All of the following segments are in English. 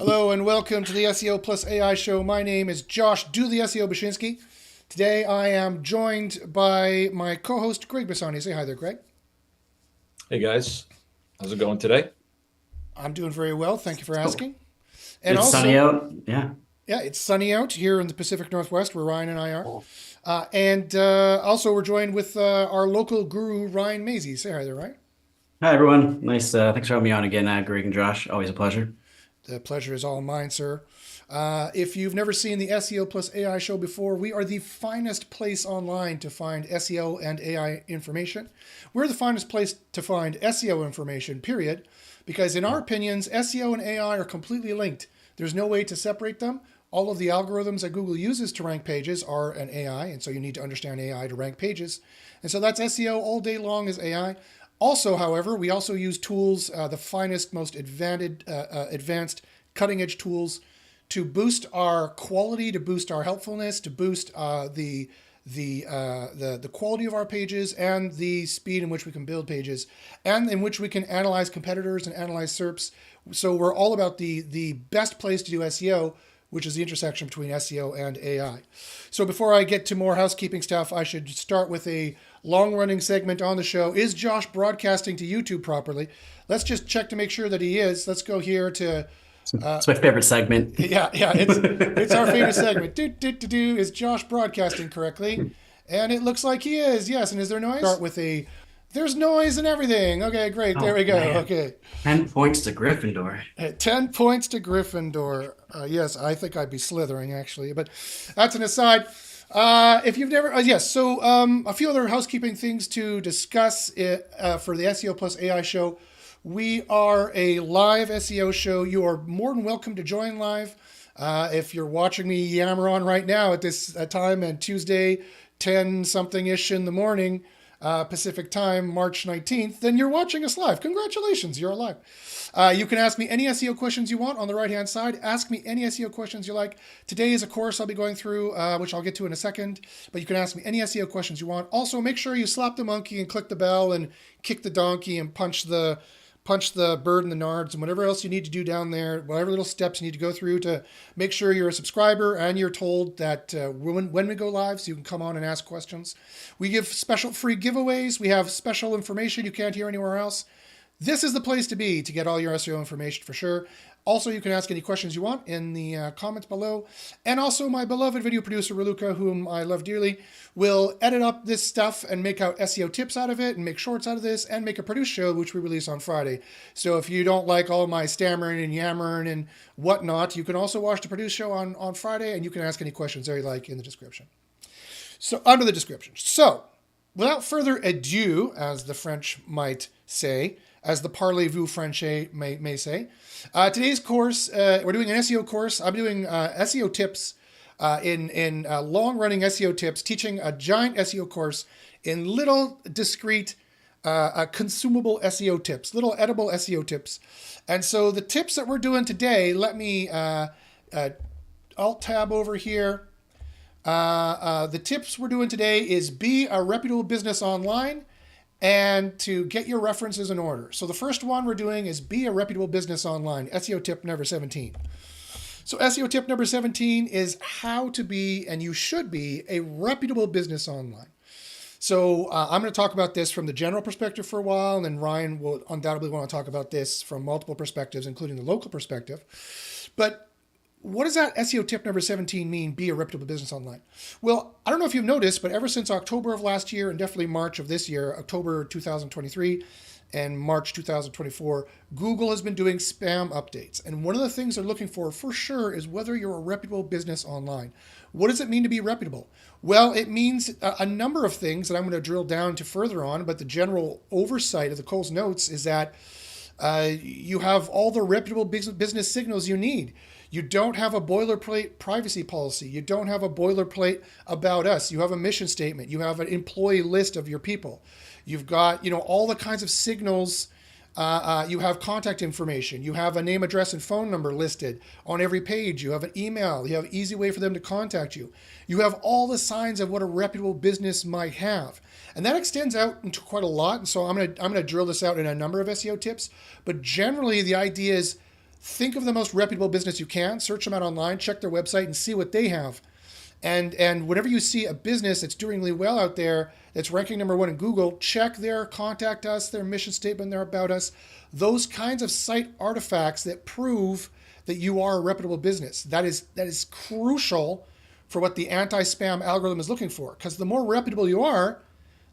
Hello and welcome to the SEO plus AI show. My name is Josh Do the SEO Bashinsky. Today I am joined by my co-host Greg Bassani. Say hi there, Greg. Hey guys, how's it going today? I'm doing very well. Thank you for So asking. And it's sunny also, out. Yeah. yeah, it's sunny out here in the Pacific Northwest where Ryan and I are. And also we're joined with our local guru, Ryan Mazie. Say hi there, Ryan. Hi, everyone. Nice. Thanks for having me on again, Greg and Josh. Always a pleasure. The pleasure is all mine, sir. If you've never seen the SEO plus AI show before, we are the finest place online to find SEO and AI information. We're the finest place to find SEO information, period, because in our opinions, SEO and AI are completely linked. There's no way to separate them. All of the algorithms that Google uses to rank pages are an AI, and so you need to understand AI to rank pages. And so that's SEO all day long is AI. Also, however, we also use tools, the finest, most advanced, cutting-edge tools to boost our quality, to boost our helpfulness, to boost the quality of our pages and the speed in which we can build pages, and in which we can analyze competitors and analyze SERPs. So we're all about the best place to do SEO, which is the intersection between SEO and AI. So before I get to more housekeeping stuff, I should start with a long-running segment on the show. Is Josh broadcasting to YouTube properly? Let's just check to make sure that he is. Let's go here to... It's my favorite segment. Yeah, it's our favorite segment. Is Josh broadcasting correctly? And it looks like he is, yes. And is there noise? Start with a... There's noise and everything. Okay, great. There we go. Man. Okay. 10 points to Gryffindor. 10 points to Gryffindor. Yes, I think I'd be slithering, actually. But that's an aside. If you've never... yes, so a few other housekeeping things to discuss for the SEO plus AI show. We are a live SEO show. You are more than welcome to join live. If you're watching me yammer on right now at this time and Tuesday, 10-something-ish in the morning, Pacific time, March 19th, then you're watching us live. Congratulations, you're live. You can ask me any SEO questions you want on the right-hand side. Ask me any SEO questions you like. Today is a course I'll be going through, which I'll get to in a second, but you can ask me any SEO questions you want. Also, make sure you slap the monkey and click the bell and kick the donkey and punch the bird and the nards and whatever else you need to do down there, whatever little steps you need to go through to make sure you're a subscriber and you're told that when we go live, so you can come on and ask questions. We give special free giveaways. We have special information you can't hear anywhere else. This is the place to be to get all your SEO information for sure. Also, you can ask any questions you want in the comments below. And also, my beloved video producer, Raluca, whom I love dearly, will edit up this stuff and make out SEO tips out of it and make shorts out of this and make a produced show, which we release on Friday. So if you don't like all my stammering and yammering and whatnot, you can also watch the produced show on Friday, and you can ask any questions there you like in the description. So under the description. So without further ado, as the French might say, as the parlez-vous French may say. Today's course, we're doing an SEO course. I'm doing SEO tips in long-running SEO tips, teaching a giant SEO course in little, discrete, consumable SEO tips, little edible SEO tips. And so the tips that we're doing today, let me alt-tab over here. The tips we're doing today is be a reputable business online and to get your references in order. So the first one we're doing is be a reputable business online, SEO tip number 17. So SEO tip number 17 is how to be, and you should be, a reputable business online. So I'm going to talk about this from the general perspective for a while, and then Ryan will undoubtedly want to talk about this from multiple perspectives, including the local perspective. But what does that SEO tip number 17 mean, be a reputable business online? Well, I don't know if you've noticed, but ever since October of last year and definitely March of this year, October 2023 and March 2024, Google has been doing spam updates. And one of the things they're looking for sure is whether you're a reputable business online. What does it mean to be reputable? Well, it means a number of things that I'm going to drill down to further on, but the general oversight of the Coles Notes is that you have all the reputable business signals you need. You don't have a boilerplate privacy policy. You don't have a boilerplate about us. You have a mission statement. You have an employee list of your people. You've got, all the kinds of signals. You have contact information. You have a name, address, and phone number listed on every page. You have an email. You have an easy way for them to contact you. You have all the signs of what a reputable business might have. And that extends out into quite a lot. And so I'm gonna drill this out in a number of SEO tips. But generally, the idea is think of the most reputable business you can, search them out online, check their website, and see what they have. And whenever you see a business that's doing really well out there, that's ranking number one in Google, check their contact us, their mission statement, their about us, those kinds of site artifacts that prove that you are a reputable business. That is crucial for what the anti-spam algorithm is looking for. Because the more reputable you are,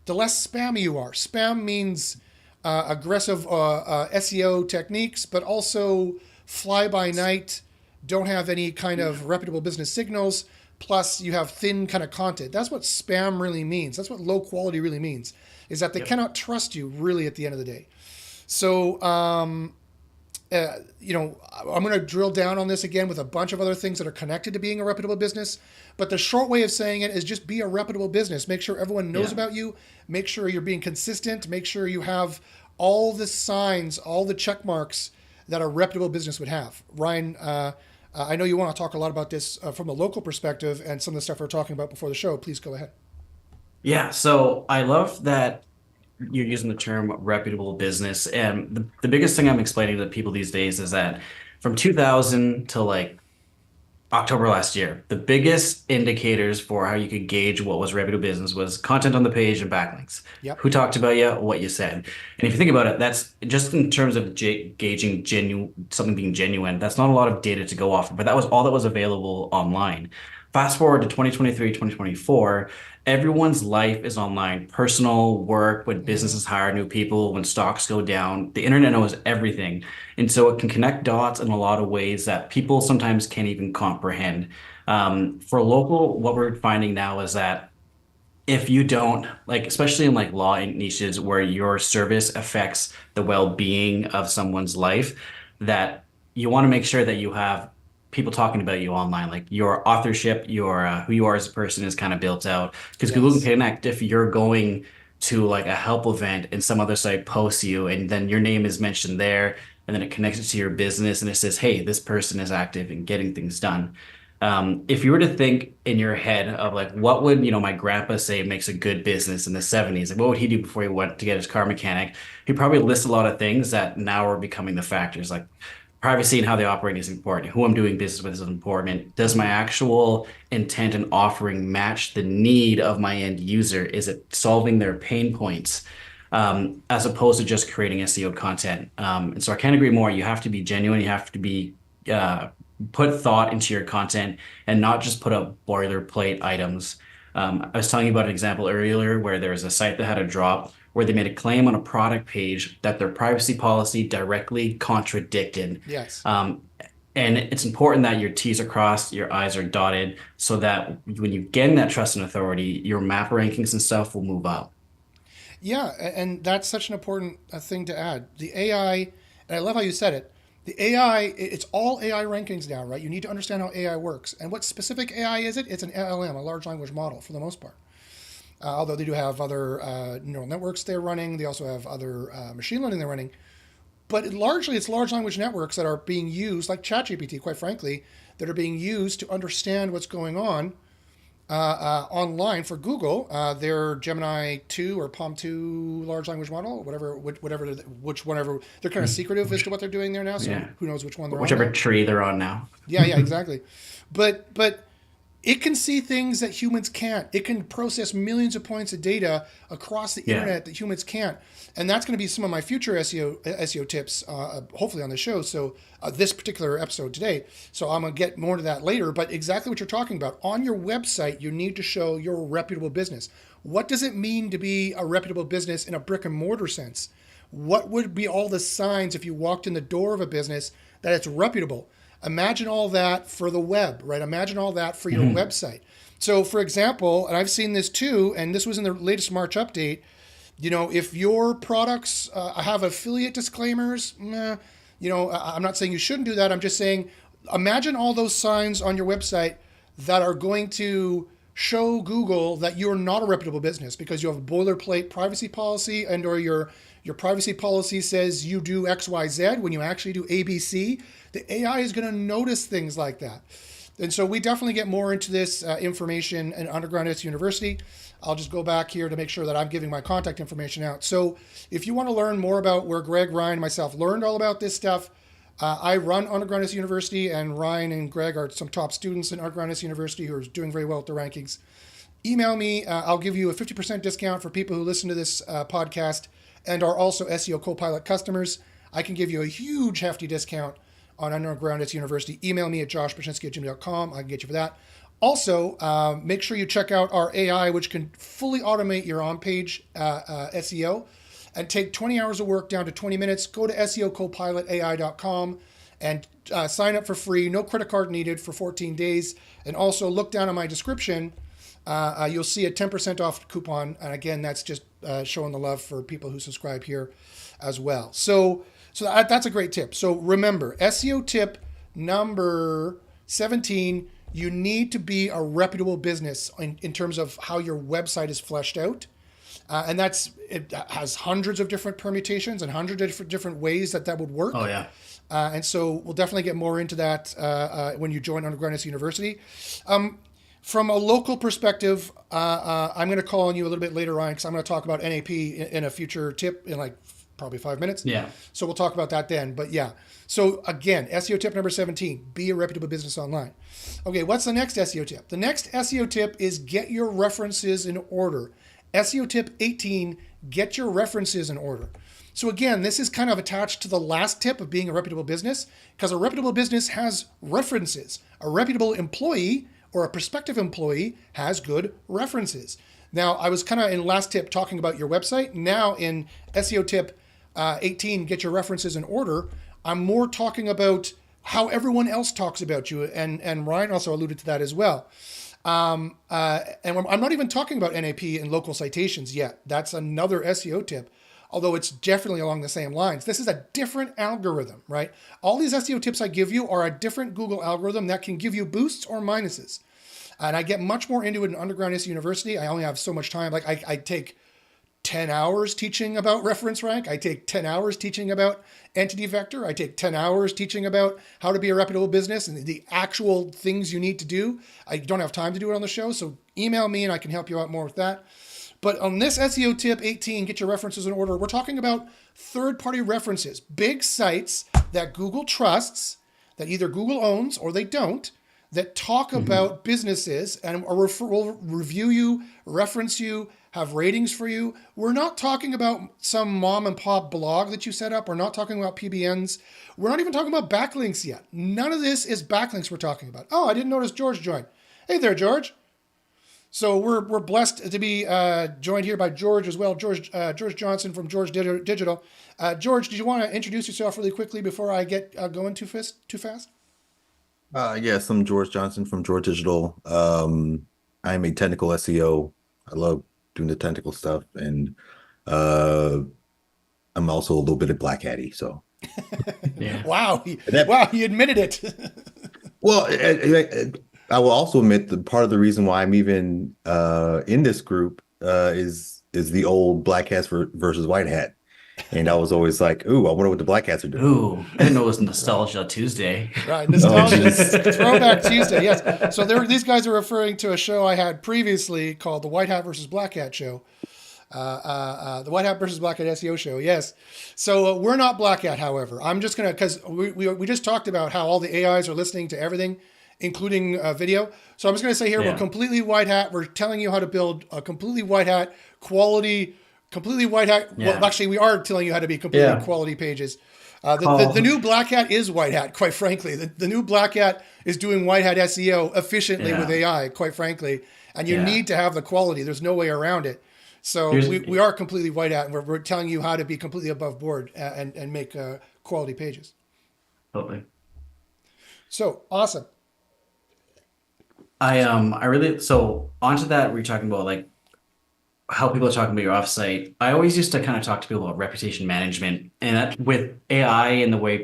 the less spammy you are. Spam means aggressive SEO techniques, but also fly by night, don't have any kind of reputable business signals. Plus, you have thin kind of content. That's what spam really means. That's what low quality really means, is that they cannot trust you really at the end of the day. So, I'm going to drill down on this again with a bunch of other things that are connected to being a reputable business. But the short way of saying it is just be a reputable business. Make sure everyone knows about you. Make sure you're being consistent. Make sure you have all the signs, all the check marks that a reputable business would have. Ryan, I know you want to talk a lot about this from a local perspective and some of the stuff we were talking about before the show. Please go ahead. Yeah, so I love that you're using the term reputable business. And the biggest thing I'm explaining to people these days is that from 2000 to like October last year, the biggest indicators for how you could gauge what was reputable business was content on the page and backlinks. Yep. Who talked about you, what you said. And if you think about it, that's just in terms of gauging something being genuine. That's not a lot of data to go off of, but that was all that was available online. Fast forward to 2023, 2024, everyone's life is online. Personal, work, when businesses hire new people, when stocks go down, the internet knows everything. And so it can connect dots in a lot of ways that people sometimes can't even comprehend. For local, what we're finding now is that if you don't, like, especially in like law niches where your service affects the well-being of someone's life, that you want to make sure that you have people talking about you online, like your authorship, your who you are as a person is kind of built out. Because Google can connect if you're going to like a help event and some other site posts you, and then your name is mentioned there, and then it connects it to your business, and it says, "Hey, this person is active and getting things done." If you were to think in your head of like, what would my grandpa say makes a good business in the 70s? Like, what would he do before he went to get his car mechanic? He'd probably list a lot of things that now are becoming the factors, like privacy and how they operate is important. Who I'm doing business with is important. Does my actual intent and offering match the need of my end user? Is it solving their pain points? As opposed to just creating SEO content. And so I can't agree more. You have to be genuine. You have to be put thought into your content and not just put up boilerplate items. I was telling you about an example earlier where there was a site that had a drop where they made a claim on a product page that their privacy policy directly contradicted. Yes. And it's important that your T's are crossed, your I's are dotted, so that when you gain that trust and authority, your map rankings and stuff will move up. Yeah, and that's such an important thing to add. The AI, and I love how you said it, the AI, it's all AI rankings now, right? You need to understand how AI works. And what specific AI is it? It's an LLM, a large language model, for the most part. Although they do have other neural networks they're running. They also have other machine learning they're running. But largely, it's large language networks that are being used, like ChatGPT, quite frankly, that are being used to understand what's going on online for Google. Their Gemini 2 or Palm 2 large language model, whatever, they're kind of secretive as to what they're doing there now. So who knows which one they're on. Whichever tree they're on now. Yeah, exactly. But it can see things that humans can't. It can process millions of points of data across the internet that humans can't. And that's going to be some of my future SEO tips, hopefully on the show. So this particular episode today. So I'm going to get more into that later. But exactly what you're talking about. On your website, you need to show you're a reputable business. What does it mean to be a reputable business in a brick and mortar sense? What would be all the signs if you walked in the door of a business that it's reputable? Imagine all that for the web, right? Imagine all that for your website. So, for example, and I've seen this too, and this was in the latest March update, if your products have affiliate disclaimers, I'm not saying you shouldn't do that. I'm just saying, imagine all those signs on your website that are going to show Google that you're not a reputable business because you have a boilerplate privacy policy and or your privacy policy says you do X, Y, Z when you actually do A, B, C. The AI is going to notice things like that. And so we definitely get more into this information in Underground SEO University. I'll just go back here to make sure that I'm giving my contact information out. So if you want to learn more about where Greg, Ryan, and myself learned all about this stuff, I run Underground University, and Ryan and Greg are some top students in Underground University who are doing very well at the rankings. Email me. I'll give you a 50% discount for people who listen to this podcast and are also SEO Copilot customers. I can give you a huge, hefty discount on Underground University. Email me at joshpashinsky@gmail.com. I can get you for that. Also, make sure you check out our AI, which can fully automate your on-page SEO and take 20 hours of work down to 20 minutes. Go to SEOcopilotai.com and sign up for free. No credit card needed for 14 days. And also look down on my description. You'll see a 10% off coupon. And again, that's just showing the love for people who subscribe here as well. So that's a great tip. So remember, SEO tip number 17, you need to be a reputable business in terms of how your website is fleshed out. And it has hundreds of different permutations and hundreds of different ways that would work. Oh, yeah. And so we'll definitely get more into that when you join Underground University. From a local perspective, I'm going to call on you a little bit later on because I'm going to talk about NAP in a future tip in like probably 5 minutes. Yeah. So we'll talk about that then. But yeah. So again, SEO tip number 17, be a reputable business online. Okay, what's the next SEO tip? The next SEO tip is get your references in order. SEO tip 18, get your references in order. So again, this is kind of attached to the last tip of being a reputable business because a reputable business has references. A reputable employee or a prospective employee has good references. Now, I was kind of in last tip talking about your website. Now in SEO tip 18, get your references in order. I'm more talking about how everyone else talks about you. And Ryan also alluded to that as well. And I'm not even talking about NAP and local citations yet. That's another SEO tip, although it's definitely along the same lines. This is a different algorithm, right? All these SEO tips I give you are a different Google algorithm that can give you boosts or minuses. And I get much more into it in Underground SEO University. I only have so much time. Like I take 10 hours teaching about reference rank. I take 10 hours teaching about entity vector. I take 10 hours teaching about how to be a reputable business and the actual things you need to do. I don't have time to do it on the show, so email me and I can help you out more with that. But on this SEO tip 18, get your references in order, we're talking about third-party references, big sites that Google trusts, that either Google owns or they don't, that talk about businesses and will review you, reference you, have ratings for you. We're not talking about some mom and pop blog that you set up. We're not talking about PBNs. We're not even talking about backlinks yet. None of this is backlinks we're talking about. Oh, I didn't notice George joined. Hey there, George. So we're blessed to be joined here by George as well. George Johnson from George Digital. George, did you want to introduce yourself really quickly before I get going too fast? Yes, I'm George Johnson from George Digital. I'm a technical SEO. I love doing the technical stuff, and I'm also a little bit of black hatty. So, Yeah. Wow, he admitted it. well, I will also admit that part of the reason why I'm even in this group is the old black hats versus white hat. And I was always like, ooh, I wonder what the black hats are doing. Ooh, I didn't know it was Nostalgia Tuesday. Right, Nostalgia, Throwback Tuesday, yes. So these guys are referring to a show I had previously called the White Hat versus Black Hat show. The White Hat versus Black Hat SEO show, yes. So we're not Black Hat, however. I'm just going to, because we just talked about how all the AIs are listening to everything, including video. So I'm just going to say here, Yeah. we're completely white hat. We're telling you how to build a completely white hat, completely white hat. Yeah. Well, actually, we are telling you how to be completely Yeah. quality pages. The new black hat is white hat, quite frankly. The new black hat is doing white hat SEO efficiently with AI, quite frankly. And you need to have the quality. There's no way around it. So we are completely white hat, and we're telling you how to be completely above board and make quality pages. Totally. So awesome. I really, so onto that, we're talking about like how people are talking about your offsite. I always used to kind of talk to people about reputation management, and that, with AI and the way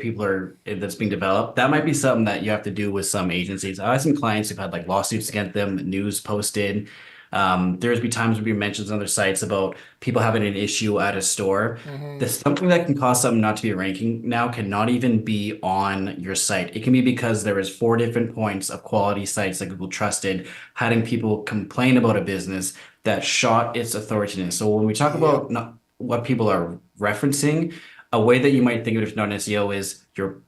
that's being developed, that might be something that you have to do with some agencies. I have some clients who've had like lawsuits against them, news posted. There's been times where we mentioned on other sites about people having an issue at a store. There's something that can cause something not to be ranking now cannot even be on your site. It can be because there is 4 different points of quality sites that Google trusted, having people complain about a business that shot its authorityness. So when we talk about what people are referencing, a way that you might think of it if not an SEO is your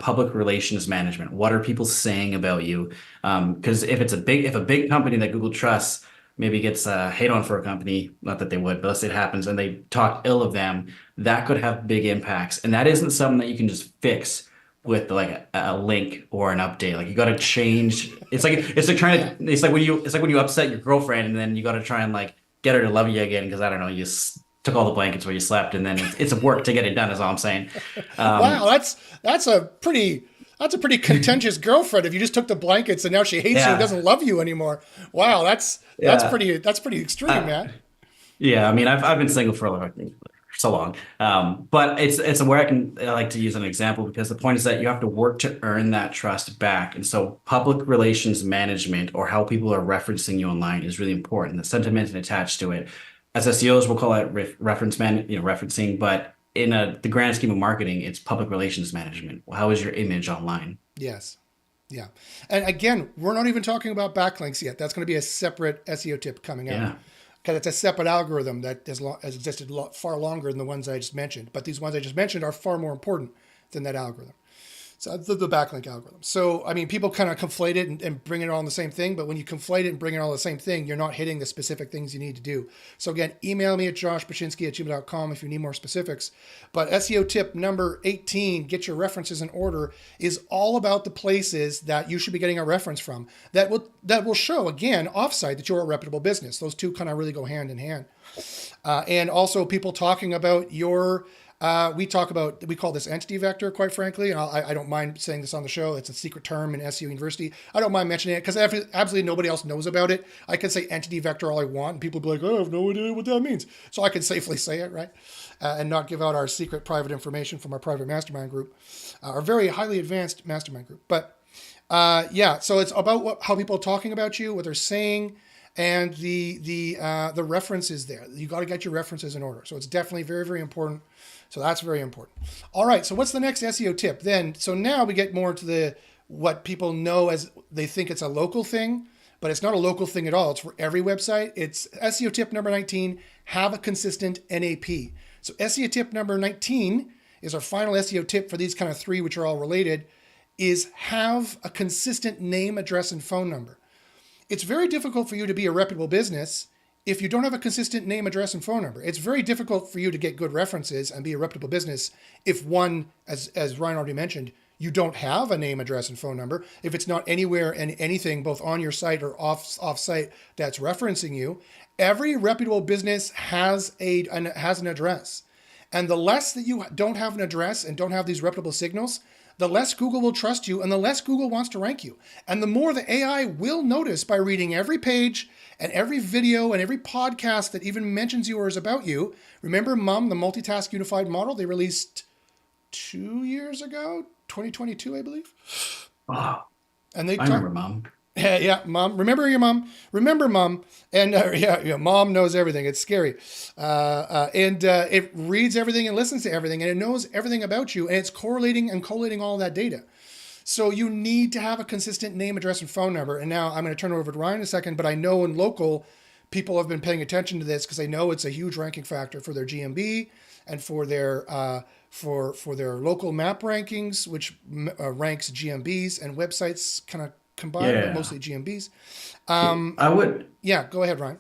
public relations management. What are people saying about you? Because if a big company that Google trusts maybe gets hate on for a company, not that they would, but let's say it happens, and they talk ill of them, that could have big impacts. And that isn't something that you can just fix with like a link or an update. Like you got to change. It's like trying to. It's like when you upset your girlfriend, and then you got to try and like get her to love you again because I don't know, took all the blankets where you slept, and then it's a work to get it done. Is all I'm saying. Wow, that's a pretty contentious girlfriend. If you just took the blankets and now she hates you and doesn't love you anymore. Wow, that's pretty extreme, man. Yeah, I mean, I've been single for so long, but it's where I like to use an example because the point is that you have to work to earn that trust back, and so public relations management or how people are referencing you online is really important. The sentiment attached to it, as SEOs, we'll call it referencing, but in the grand scheme of marketing, it's public relations management. How is your image online? Yes. Yeah. And again, we're not even talking about backlinks yet. That's going to be a separate SEO tip coming out. Yeah. Because it's a separate algorithm that has existed far longer than the ones I just mentioned. But these ones I just mentioned are far more important than that algorithm. So the backlink algorithm. So, I mean, people kind of conflate it and bring it all in the same thing. But when you conflate it and bring it all the same thing, you're not hitting the specific things you need to do. So again, email me at joshpachinski@gmail.com if you need more specifics. But SEO tip number 18, get your references in order, is all about the places that you should be getting a reference from. That will show, again, offsite that you're a reputable business. Those two kind of really go hand in hand. And also people talking about your... we call this entity vector, quite frankly, and I don't mind saying this on the show. It's a secret term in SEO University. I don't mind mentioning it because absolutely nobody else knows about it. I can say entity vector all I want, and people will be like, oh, I have no idea what that means. So I can safely say it, right? And not give out our secret private information from our private mastermind group, our very highly advanced mastermind group. But so it's about how people are talking about you, what they're saying, and the references there. You got to get your references in order. So it's definitely very, very important. So that's very important. All right. So what's the next SEO tip then? So now we get more to what people know as they think it's a local thing, but it's not a local thing at all. It's for every website. It's SEO tip number 19, have a consistent NAP. So SEO tip number 19 is our final SEO tip for these kind of three, which are all related, is have a consistent name, address, and phone number. It's very difficult for you to be a reputable business if you don't have a consistent name, address, and phone number. It's very difficult for you to get good references and be a reputable business if one, as Ryan already mentioned, you don't have a name, address, and phone number. If it's not anywhere and anything, both on your site or off-site, that's referencing you. Every reputable business has an address. And the less that you don't have an address and don't have these reputable signals, the less Google will trust you and the less Google wants to rank you. And the more the AI will notice by reading every page and every video and every podcast that even mentions you or is about you. Remember MUM, the multitask unified model they released 2 years ago, 2022, I believe. Oh, And they I remember MUM. Yeah, Mom. Remember your mom. Remember, Mom. And Mom knows everything. It's scary. And it reads everything and listens to everything, and it knows everything about you, and it's correlating and collating all that data. So you need to have a consistent name, address, and phone number. And now I'm going to turn it over to Ryan in a second, but I know in local, people have been paying attention to this because they know it's a huge ranking factor for their GMB and for their for their local map rankings, which ranks GMBs and websites kind of combined, but mostly GMBs. I would. Yeah, go ahead, Ryan.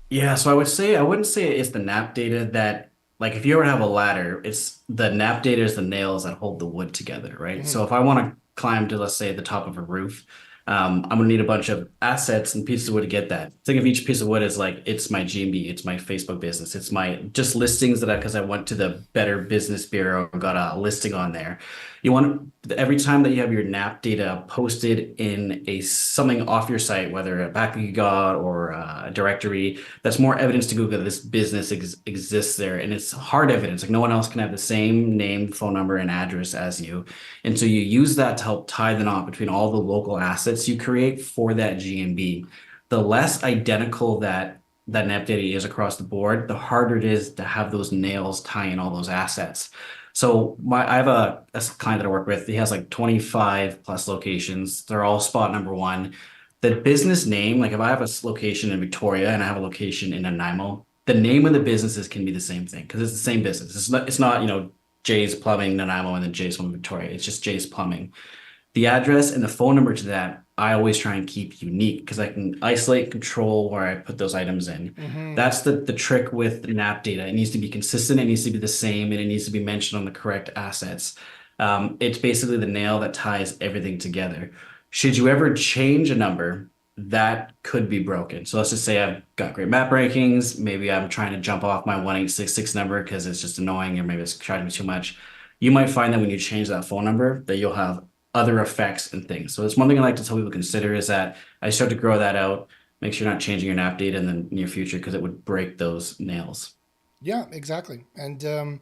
Yeah, so I wouldn't say it's the nap data that, like, if you ever have a ladder, it's the nap data is the nails that hold the wood together, right? So if I want to climb to, let's say, the top of a roof, I'm gonna need a bunch of assets and pieces of wood to get that. Think of each piece of wood as like, it's my GMB, it's my Facebook business, it's my just listings because I went to the Better Business Bureau and got a listing on there. You want every time that you have your NAP data posted in something off your site, whether a backlink you got or a directory, that's more evidence to Google that this business exists there. And it's hard evidence. Like no one else can have the same name, phone number, and address as you. And so you use that to help tie the knot between all the local assets you create for that GMB. The less identical that NAP data is across the board, the harder it is to have those nails tie in all those assets. So I have a client that I work with. He has like 25 plus locations. They're all spot number one. The business name, like if I have a location in Victoria and I have a location in Nanaimo, the name of the businesses can be the same thing because it's the same business. It's not Jay's Plumbing, Nanaimo, and then Jay's Home Victoria. It's just Jay's Plumbing. The address and the phone number to that, I always try and keep unique because I can isolate and control where I put those items in. Mm-hmm. That's the trick with NAP data. It needs to be consistent, it needs to be the same, and it needs to be mentioned on the correct assets. It's basically the nail that ties everything together. Should you ever change a number, that could be broken. So let's just say I've got great map rankings. Maybe I'm trying to jump off my 1866 number because it's just annoying, or maybe it's charging me too much. You might find that when you change that phone number, that you'll have other effects and things. So it's one thing I like to tell people to consider is that I start to grow that out. Make sure you're not changing your NAP data in the near future because it would break those nails. Yeah, exactly. And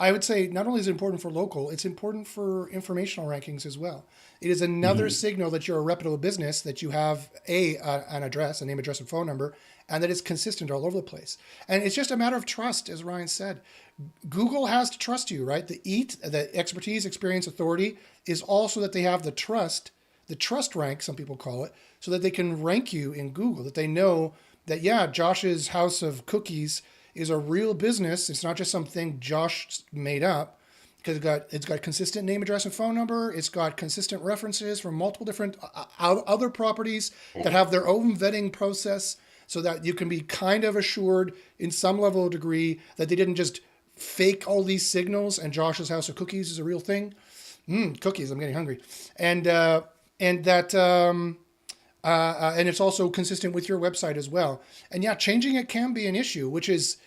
I would say not only is it important for local, it's important for informational rankings as well. It is another signal that you're a reputable business, that you have an address, a name, address, and phone number, and that it's consistent all over the place. And it's just a matter of trust, as Ryan said. Google has to trust you, right? The expertise, experience, authority is also that they have the trust rank, some people call it, so that they can rank you in Google, that they know that, yeah, Josh's House of Cookies is a real business. It's not just something Josh made up, because it's got consistent name, address, and phone number. It's got consistent references from multiple different other properties that have their own vetting process, so that you can be kind of assured in some level of degree that they didn't just fake all these signals and Josh's House of Cookies is a real thing. Cookies, I'm getting hungry. And that and it's also consistent with your website as well. And yeah, changing it can be an issue, which is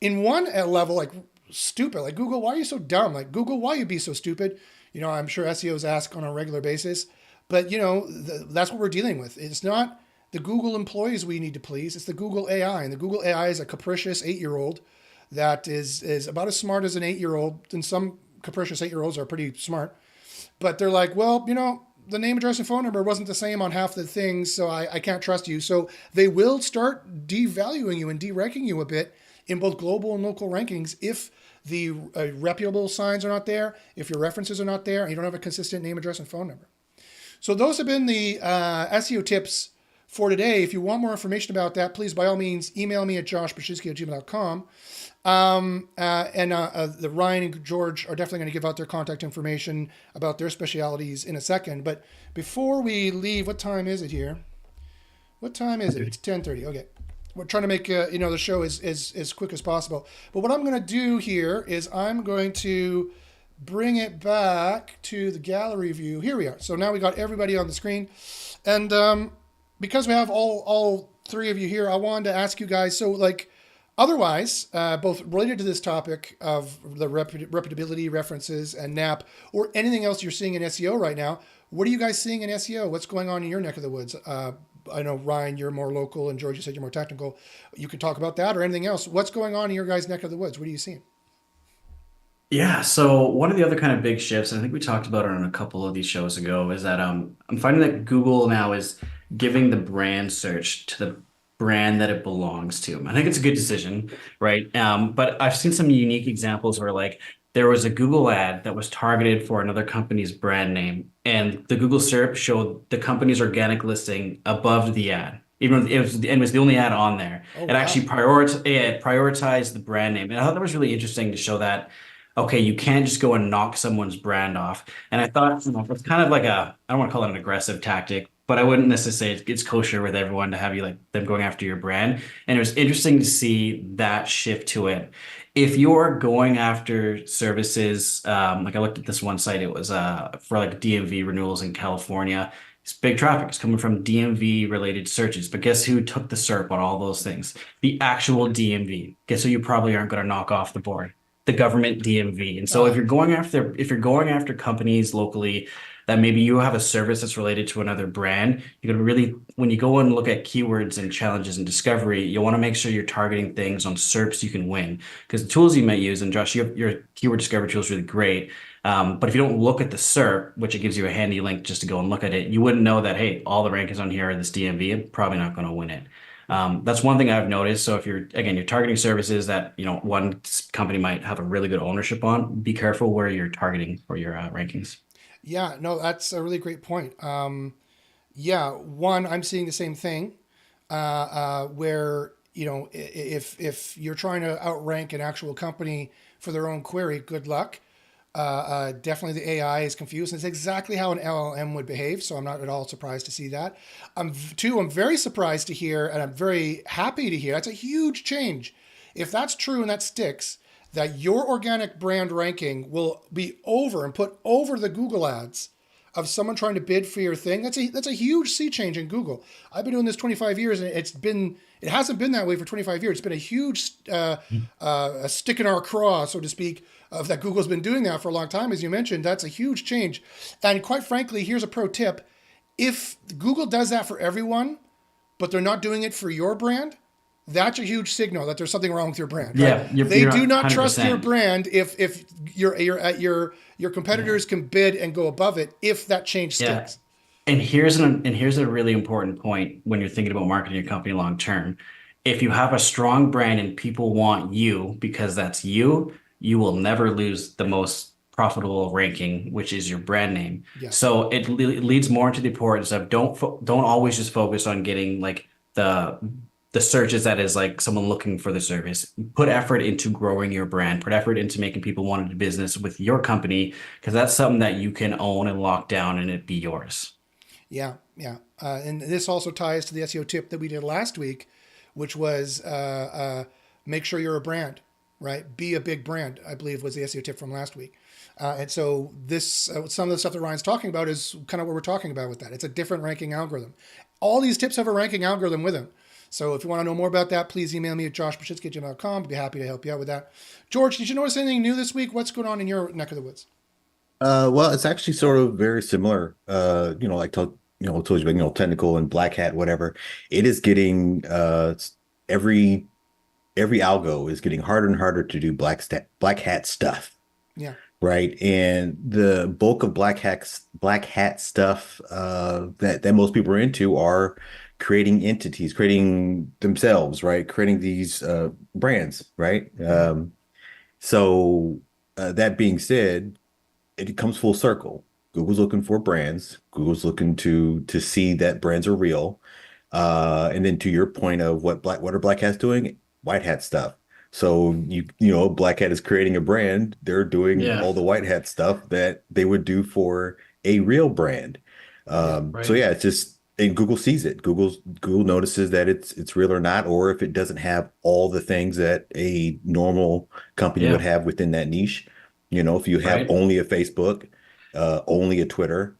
in one level like stupid. Like, Google, why are you so dumb? Like, Google, why you be so stupid? I'm sure SEOs ask on a regular basis, but that's what we're dealing with. It's not the Google employees we need to please. It's the Google AI, and the Google AI is a capricious 8-year-old that is about as smart as an 8-year-old. And some capricious 8-year-olds are pretty smart, but they're like, well, the name, address, and phone number wasn't the same on half the things, so I can't trust you. So they will start devaluing you and deranking you a bit in both global and local rankings if the reputable signs are not there, if your references are not there, and you don't have a consistent name, address, and phone number. So those have been the SEO tips for today. If you want more information about that, please, by all means, email me at joshpashinsky@gmail.com. The Ryan and George are definitely going to give out their contact information about their specialities in a second. But before we leave, what time is it here? What time is it? It's 10:30. Okay. We're trying to make the show as quick as possible. But what I'm going to do here is I'm going to bring it back to the gallery view. Here we are. So now we got everybody on the screen. And because we have all three of you here, I wanted to ask you guys, so like, otherwise, both related to this topic of the reputability, references, and NAP, or anything else you're seeing in SEO right now, what are you guys seeing in SEO? What's going on in your neck of the woods? I know, Ryan, you're more local, and George, you said you're more technical. You can talk about that or anything else. What's going on in your guys' neck of the woods? What are you seeing? Yeah, so one of the other kind of big shifts, and I think we talked about it on a couple of these shows ago, is that I'm finding that Google now is giving the brand search to the brand that it belongs to. I think it's a good decision, right? But I've seen some unique examples where like there was a Google ad that was targeted for another company's brand name, and the Google SERP showed the company's organic listing above the ad. Even though it was the only ad on there. Oh, It wow. actually prioritized the brand name. And I thought that was really interesting to show that, okay, you can't just go and knock someone's brand off. And I thought, it's kind of like I don't want to call it an aggressive tactic, but I wouldn't necessarily say it's kosher with everyone to have you like them going after your brand. And it was interesting to see that shift to it. If you're going after services, like I looked at this one site, it was for like DMV renewals in California. It's big traffic. It's coming from DMV related searches. But guess who took the SERP on all those things? The actual DMV. Guess who you probably aren't going to knock off the board? The government DMV. And so if you're going after companies locally that maybe you have a service that's related to another brand, you're gonna really, when you go and look at keywords and challenges and discovery, you want to make sure you're targeting things on SERPs you can win. Because the tools you might use, and Josh, your keyword discovery tool is really great. But if you don't look at the SERP, which it gives you a handy link just to go and look at it, you wouldn't know that, hey, all the rankings on here are this DMV. I'm probably not going to win it. That's one thing I've noticed. So if you're targeting services that, one company might have a really good ownership on, be careful where you're targeting for your rankings. Yeah, no, that's a really great point. Yeah, one, I'm seeing the same thing, where if you're trying to outrank an actual company for their own query, good luck. Definitely the AI is confused. And it's exactly how an LLM would behave. So I'm not at all surprised to see that. I'm very surprised to hear, and I'm very happy to hear, that's a huge change. If that's true and that sticks, that your organic brand ranking will be over and put over the Google ads of someone trying to bid for your thing. That's a huge sea change in Google. I've been doing this 25 years, and it hasn't been that way for 25 years. It's been a huge a stick in our craw, so to speak, of that Google's been doing that for a long time. As you mentioned, that's a huge change. And quite frankly, here's a pro tip: if Google does that for everyone, but they're not doing it for your brand, that's a huge signal that there's something wrong with your brand. Yeah, right? They you're do not trust 100%. your brand if your competitors can bid and go above it if that change Yeah. sticks. And here's a really important point when you're thinking about marketing your company long term. If you have a strong brand and people want you because that's you, you will never lose the most profitable ranking, which is your brand name. Yeah. So it leads more into the importance of don't always just focus on getting like the searches that is like someone looking for the service. Put effort into growing your brand, put effort into making people want to do business with your company because that's something that you can own and lock down and it be yours. Yeah, yeah. And this also ties to the SEO tip that we did last week, which was make sure you're a brand, right? Be a big brand, I believe was the SEO tip from last week. And so some of the stuff that Ryan's talking about is kind of what we're talking about with that. It's a different ranking algorithm. All these tips have a ranking algorithm with them. So if you want to know more about that, please email me at joshpachitsky@gmail.com. I'd be happy to help you out with that. George, did you notice anything new this week? What's going on in your neck of the woods? Well, it's actually sort of very similar. Like told you, technical and black hat, whatever. It is getting every algo is getting harder and harder to do black hat stuff. Yeah. Right. And the bulk of black hat stuff that most people are into are creating entities, creating themselves, right? Creating these brands, right? So that being said, it comes full circle. Google's looking for brands. Google's looking to see that brands are real. And then to your point of what are black hats doing? White hat stuff. So Black Hat is creating a brand. They're doing Yeah. all the white hat stuff that they would do for a real brand. Right. So yeah, it's just and Google sees it. Google notices that it's real or not, or if it doesn't have all the things that a normal company would Yeah. have within that niche. If you have Right. only a Facebook, only a Twitter,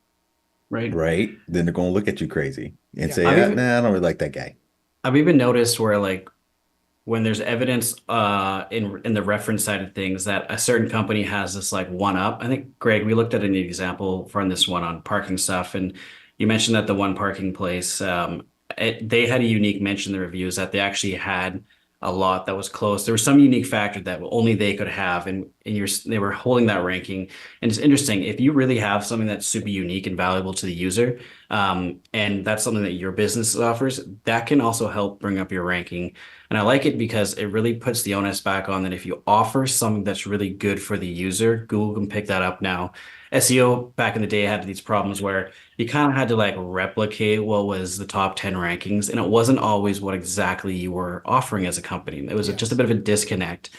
Right. right? Then they're going to look at you crazy and Yeah. say, I've even nah, I don't really like that guy. I've even noticed where like when there's evidence in the reference side of things that a certain company has this like one up. I think Greg, we looked at an example from this one on parking stuff, and you mentioned that the one parking place they had a unique mention in the reviews that they actually had a lot that was close. There was some unique factor that only they could have, and they were holding that ranking. And it's interesting if you really have something that's super unique and valuable to the user, and that's something that your business offers, that can also help bring up your ranking. And I like it because it really puts the onus back on that if you offer something that's really good for the user, Google can pick that up now. SEO back in the day had these problems where you kind of had to like replicate what was the top 10 rankings, and it wasn't always what exactly you were offering as a company. It was just a Yes. bit of a disconnect.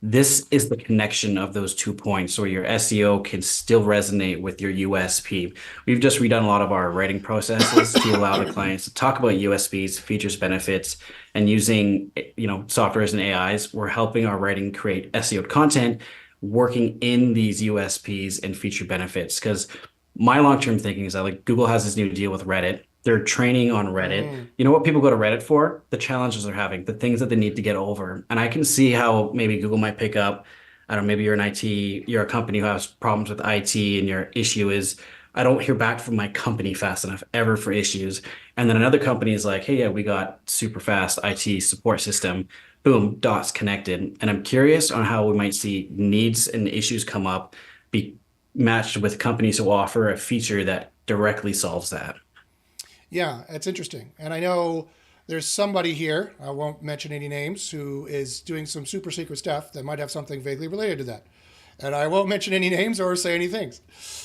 This is the connection of those 2 points where your SEO can still resonate with your USP. We've just redone a lot of our writing processes to allow the clients to talk about USPs, features, benefits, and using softwares and AIs. We're helping our writing create SEO content working in these USPs and feature benefits. Because my long-term thinking is that like Google has this new deal with Reddit. They're training on Reddit. Mm. You know what people go to Reddit for? The challenges they're having, the things that they need to get over. And I can see how maybe Google might pick up, I don't know, maybe you're an IT, you're a company who has problems with IT and your issue is, I don't hear back from my company fast enough ever for issues. And then another company is like, hey, yeah, we got super fast IT support system. Boom, dots connected. And I'm curious on how we might see needs and issues come up, be matched with companies who offer a feature that directly solves that. Yeah, it's interesting. And I know there's somebody here, I won't mention any names, who is doing some super secret stuff that might have something vaguely related to that. And I won't mention any names or say any things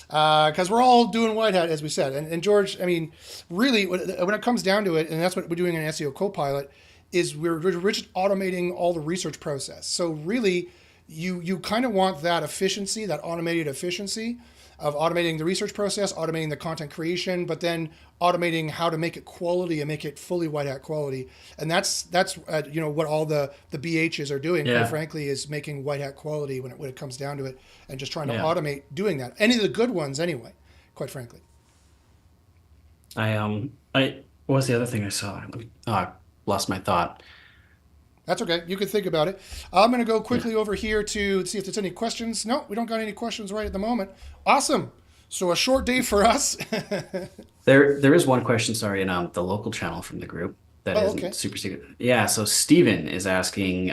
because we're all doing white hat, as we said. And George, I mean, really, when it comes down to it, and that's what we're doing in SEO Copilot, is we're just automating all the research process. So really, you kind of want that efficiency, that automated efficiency of automating the research process, automating the content creation, but then automating how to make it quality and make it fully white hat quality. And that's what all the BHs are doing, quite frankly, is making white hat quality when it comes down to it, and just trying to automate doing that. Any of the good ones anyway, quite frankly. What was the other thing I saw? I lost my thought. That's okay. You can think about it. I'm going to go quickly over here to see if there's any questions. No, we don't got any questions right at the moment. Awesome. So a short day for us. There is one question, sorry, in the local channel from the group that isn't super secret. Yeah, so Steven is asking,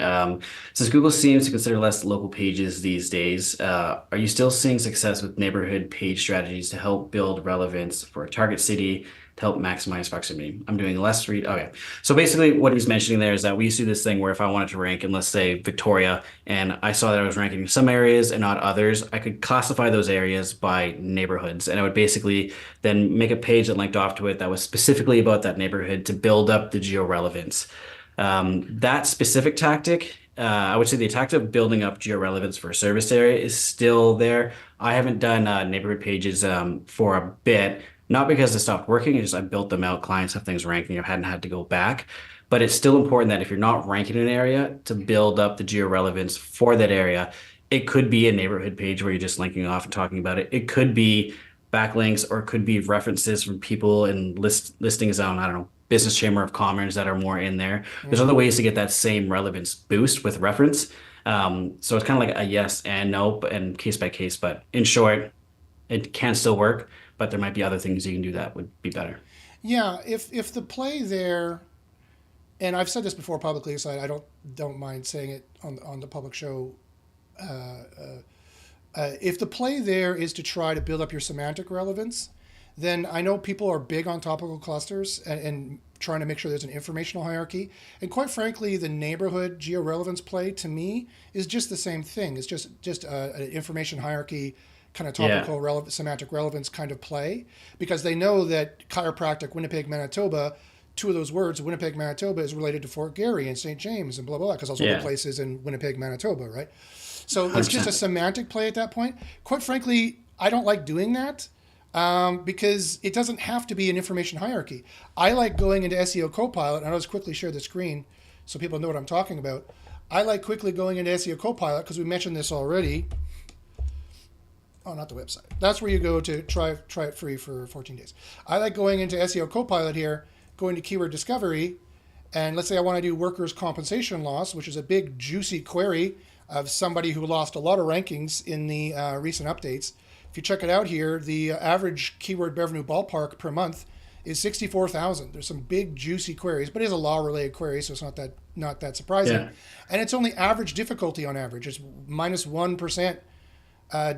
since Google seems to consider less local pages these days, are you still seeing success with neighborhood page strategies to help build relevance for a target city to help maximize proximity? I'm doing less read. Okay. So basically what he's mentioning there is that we used to do this thing where if I wanted to rank in, let's say, Victoria, and I saw that I was ranking in some areas and not others, I could classify those areas by neighborhoods. And I would basically then make a page that linked off to it that was specifically about that neighborhood to build up the geo-relevance. That specific tactic, I would say the tactic of building up geo-relevance for a service area is still there. I haven't done neighborhood pages for a bit. Not because it stopped working, it's just I built them out. Clients have things ranking. I hadn't had to go back. But it's still important that if you're not ranking an area, to build up the geo-relevance for that area. It could be a neighborhood page where you're just linking off and talking about it. It could be backlinks, or it could be references from people and listings on, I don't know, Business Chamber of Commerce that are more in there. There's other ways to get that same relevance boost with reference. So it's kind of like a yes and no, and case by case. But in short, it can still work, but there might be other things you can do that would be better. Yeah, if the play there, and I've said this before publicly, so I don't mind saying it on the public show. If the play there is to try to build up your semantic relevance, then I know people are big on topical clusters and trying to make sure there's an informational hierarchy. And quite frankly, the neighborhood geo-relevance play to me is just the same thing. It's just an information hierarchy, kind of topical semantic relevance kind of play, because they know that chiropractic Winnipeg, Manitoba, two of those words, Winnipeg, Manitoba, is related to Fort Garry and St. James and blah, blah, blah, because those are the places in Winnipeg, Manitoba, right? So 100%. It's just a semantic play at that point. Quite frankly, I don't like doing that because it doesn't have to be an information hierarchy. I like going into SEO Copilot, and I'll just quickly share the screen so people know what I'm talking about. I like quickly going into SEO Copilot because we mentioned this already. Oh, not the website. That's where you go to try it free for 14 days. I like going into SEO Copilot here, going to keyword discovery, and let's say I want to do workers' compensation loss, which is a big, juicy query of somebody who lost a lot of rankings in the recent updates. If you check it out here, the average keyword revenue ballpark per month is 64,000. There's some big, juicy queries, but it is a law-related query, so it's not that surprising. Yeah. And it's only average difficulty on average. It's minus 1%.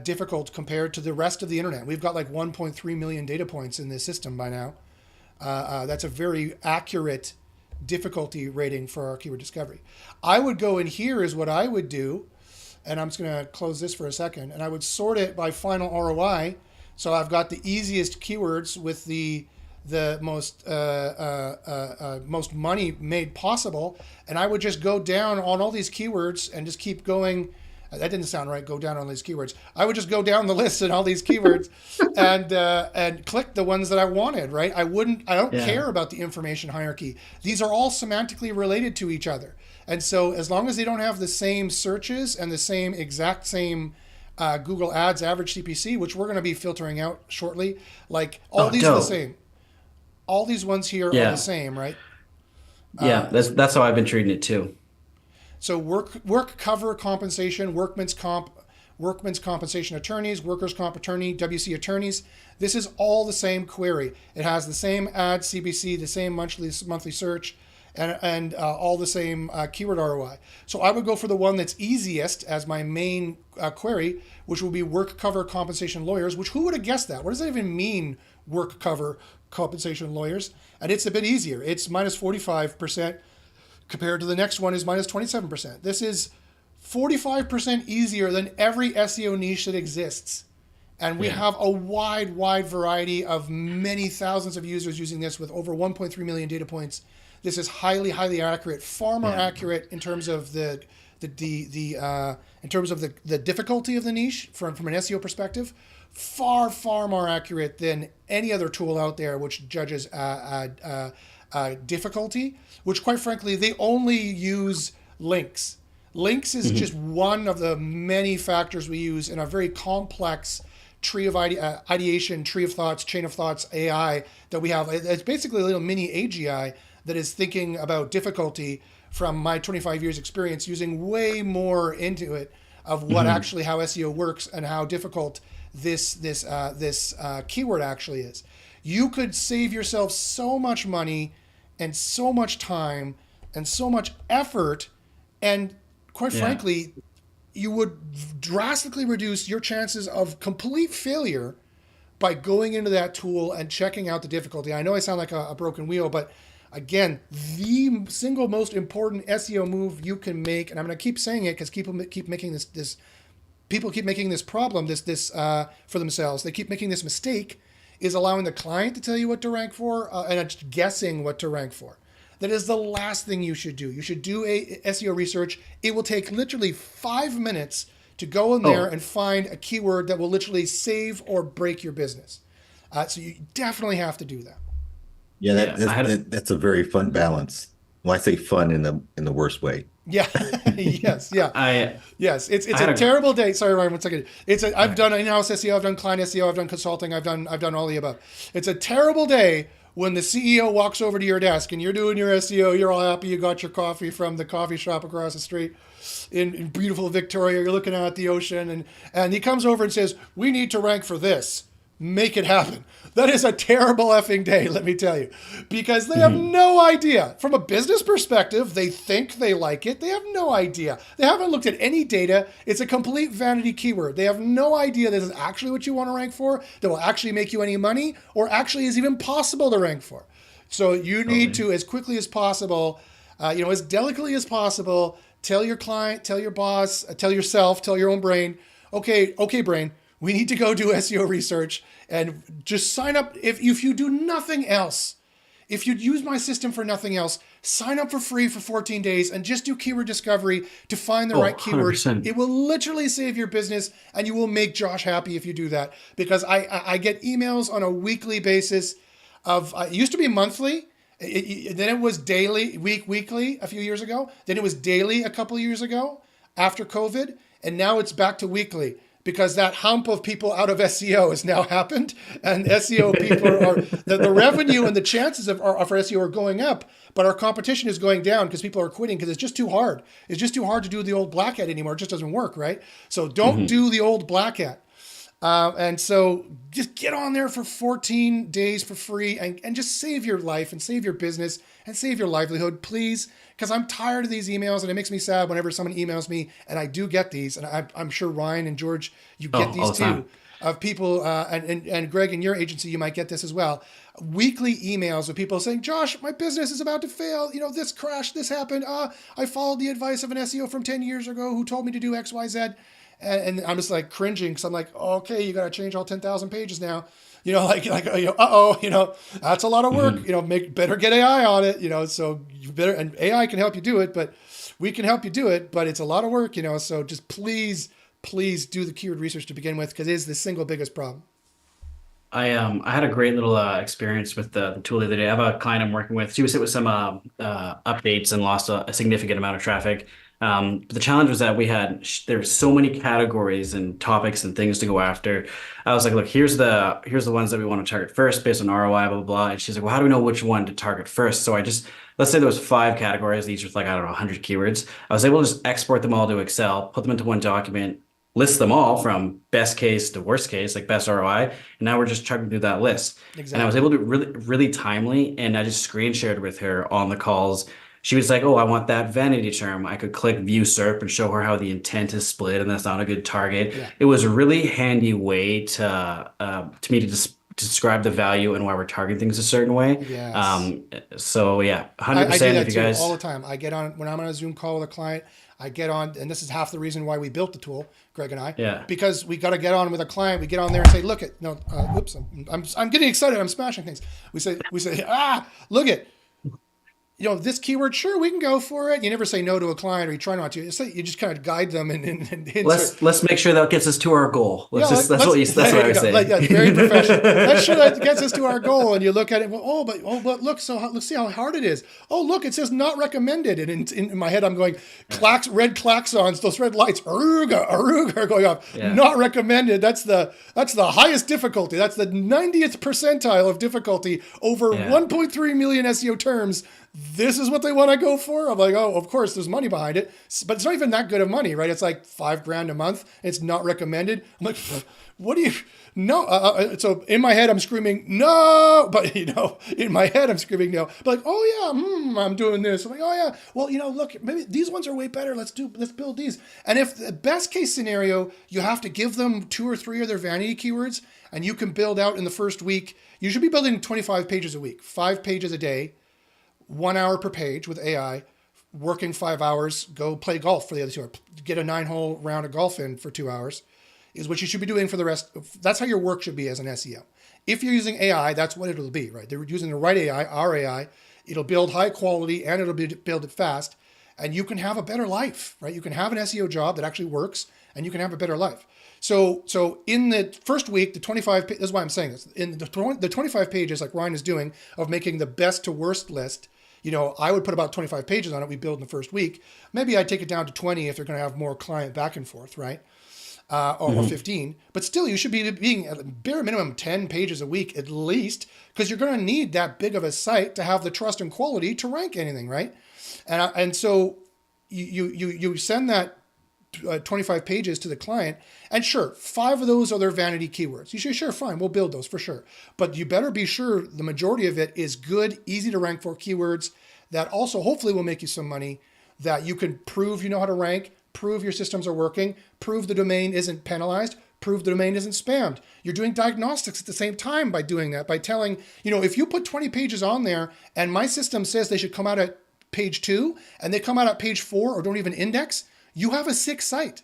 Difficult compared to the rest of the internet. We've got like 1.3 million data points in this system by now. That's a very accurate difficulty rating for our keyword discovery. I would go in here is what I would do, and I'm just going to close this for a second, and I would sort it by final ROI. So I've got the easiest keywords with the most money made possible, and I would just go down on all these keywords and just keep going. That didn't sound right. Go down on these keywords. I would just go down the list and all these keywords, and click the ones that I wanted. Right? I don't care about the information hierarchy. These are all semantically related to each other, and so as long as they don't have the same searches and the exact same Google Ads average CPC, which we're going to be filtering out shortly, like all these are the same. All these ones here are the same, right? Yeah, that's how I've been treating it too. So work cover compensation, workman's compensation attorneys, workers' comp attorney, WC attorneys. This is all the same query. It has the same ad CPC, the same monthly search, and all the same keyword ROI. So I would go for the one that's easiest as my main query, which will be work cover compensation lawyers, which who would have guessed that? What does that even mean, work cover compensation lawyers? And it's a bit easier. It's minus 45%. Compared to the next one is minus 27%. This is 45% easier than every SEO niche that exists. And we have a wide variety of many thousands of users using this with over 1.3 million data points. This is highly accurate, far more accurate in terms of the in terms of the difficulty of the niche from an SEO perspective, far more accurate than any other tool out there which judges difficulty. Which, quite frankly, they only use links. Links is just one of the many factors we use in a very complex tree of ideation, tree of thoughts, chain of thoughts, AI that we have. It's basically a little mini AGI that is thinking about difficulty from my 25 years experience, using way more into it of what actually how SEO works and how difficult this keyword actually is. You could save yourself so much money and so much time and so much effort, and quite frankly, you would drastically reduce your chances of complete failure by going into that tool and checking out the difficulty. I know I sound like a broken wheel, but again, the single most important SEO move you can make, and I'm going to keep saying it because people keep making people keep making this problem for themselves. They keep making this mistake, is allowing the client to tell you what to rank for and guessing what to rank for. That is the last thing you should do. You should do a SEO research. It will take literally 5 minutes to go in there and find a keyword that will literally save or break your business. So you definitely have to do that. Yeah, that's a very fun balance. Well, I say fun in the worst way. Yeah. Yes. Yeah. Yes. It's a terrible day. Sorry, Ryan. 1 second. I've done in-house SEO. I've done client SEO. I've done consulting. I've done all the above. It's a terrible day when the CEO walks over to your desk and you're doing your SEO. You're all happy. You got your coffee from the coffee shop across the street in beautiful Victoria. You're looking out at the ocean, and he comes over and says, "We need to rank for this. Make it happen." That is a terrible effing day, let me tell you, because they have no idea. From a business perspective, they think they like it. They have no idea. They haven't looked at any data. It's a complete vanity keyword. They have no idea this is actually what you want to rank for, that will actually make you any money, or actually is even possible to rank for. So you need to, as quickly as possible, as delicately as possible, tell your client, tell your boss, tell yourself, tell your own brain, okay, brain, we need to go do SEO research and just sign up. If you do nothing else, if you use my system for nothing else, sign up for free for 14 days and just do keyword discovery to find the right keyword. 100%. It will literally save your business, and you will make Josh happy if you do that, because I get emails on a weekly basis of, it used to be monthly. Then it was daily, weekly a few years ago. Then it was daily a couple of years ago after COVID. And now it's back to weekly, because that hump of people out of SEO has now happened, and SEO people are the revenue and the chances for SEO are going up, but our competition is going down because people are quitting because it's just too hard. It's just too hard to do the old black hat anymore. It just doesn't work, right? So don't do the old black hat. And so just get on there for 14 days for free and just save your life and save your business and save your livelihood, please. Because I'm tired of these emails, and it makes me sad whenever someone emails me, and I do get these, and I'm sure Ryan and George, you get these too, of people, and Greg, in your agency, you might get this as well. Weekly emails of people saying, "Josh, my business is about to fail. This crashed, this happened. I followed the advice of an SEO from 10 years ago who told me to do X, Y, Z." And I'm just like cringing, because I'm like, okay, you got to change all 10,000 pages now. That's a lot of work. Better get AI on it. So you better, and AI can help you do it, but we can help you do it, but it's a lot of work. So just please do the keyword research to begin with, because it is the single biggest problem. I had a great little experience with the tool the other day. I have a client I'm working with. She was hit with some updates and lost a significant amount of traffic. But the challenge was that there were so many categories and topics and things to go after. I was like, look, here's the ones that we want to target first based on ROI, blah, blah, blah. And she's like, well, how do we know which one to target first? So let's say there was 5 categories, each with 100 keywords. I was able to just export them all to Excel, put them into one document, list them all from best case to worst case, like best ROI. And now we're just chugging through that list. Exactly. And I was able to really, really timely. And I just screen shared with her on the calls. She was like, oh, I want that vanity term. I could click view SERP and show her how the intent is split, and that's not a good target. Yeah. It was a really handy way to me to describe the value and why we're targeting things a certain way. Yes. So yeah, 100%. I do that too, all the time. I get on, when I'm on a Zoom call with a client, I get on, and this is half the reason why we built the tool, Greg and I, because we got to get on with a client. We get on there and say, look at, I'm getting excited. I'm smashing things. We say, look at, this keyword, sure, we can go for it. You never say no to a client, or you try not to. You just kind of guide them and Let's make sure that gets us to our goal. That's what I was saying. Yeah, very professional. Let's sure that gets us to our goal. And you look at it, well, but look, let's see how hard it is. Oh, look, it says not recommended. And in my head, I'm going, red klaxons, those red lights, aruga are going off. Yeah. Not recommended. That's the highest difficulty. That's the 90th percentile of difficulty over 1.3 million SEO terms. This is what they want to go for. I'm like, oh, of course, there's money behind it, but it's not even that good of money, right? It's like $5,000 a month. It's not recommended. I'm like, what do you? No. So in my head, I'm screaming no, but in my head, I'm screaming no. But like, oh yeah, I'm doing this. I'm like, oh yeah. Well, look, maybe these ones are way better. Let's build these. And if the best case scenario, you have to give them 2 or 3 of their vanity keywords, and you can build out in the first week. You should be building 25 pages a week, 5 pages a day. 1 hour per page with AI, working 5 hours, go play golf for the other 2 hours, get a 9-hole round of golf in for 2 hours is what you should be doing for the rest. That's how your work should be as an SEO. If you're using AI, that's what it'll be, right? They're using the right AI, our AI. It'll build high quality and it'll build it fast, and you can have a better life, right? You can have an SEO job that actually works, and you can have a better life. So in the first week, the 25, this is why I'm saying this, in the 25 pages like Ryan is doing of making the best to worst list, I would put about 25 pages on it. We build in the first week. Maybe I'd take it down to 20 if they're going to have more client back and forth, right? Or 15. But still, you should be being at a bare minimum 10 pages a week at least, because you're going to need that big of a site to have the trust and quality to rank anything, right? And so you send that 25 pages to the client, and sure, 5 of those are their vanity keywords. You say, sure, fine, we'll build those for sure. But you better be sure the majority of it is good, easy to rank for keywords that also hopefully will make you some money, that you can prove you know how to rank, prove your systems are working, prove the domain isn't penalized, prove the domain isn't spammed. You're doing diagnostics at the same time by doing that, by telling, if you put 20 pages on there and my system says they should come out at page 2 and they come out at page 4 or don't even index, you have a sick site.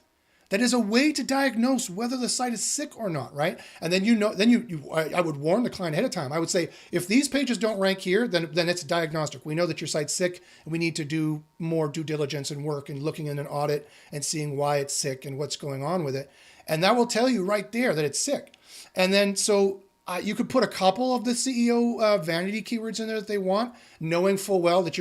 That is a way to diagnose whether the site is sick or not, right? And then I would warn the client ahead of time. I would say, if these pages don't rank here, then it's diagnostic. We know that your site's sick, and we need to do more due diligence and work and looking in an audit and seeing why it's sick and what's going on with it. And that will tell you right there that it's sick. And then you could put a couple of the CEO vanity keywords in there that they want, knowing full well that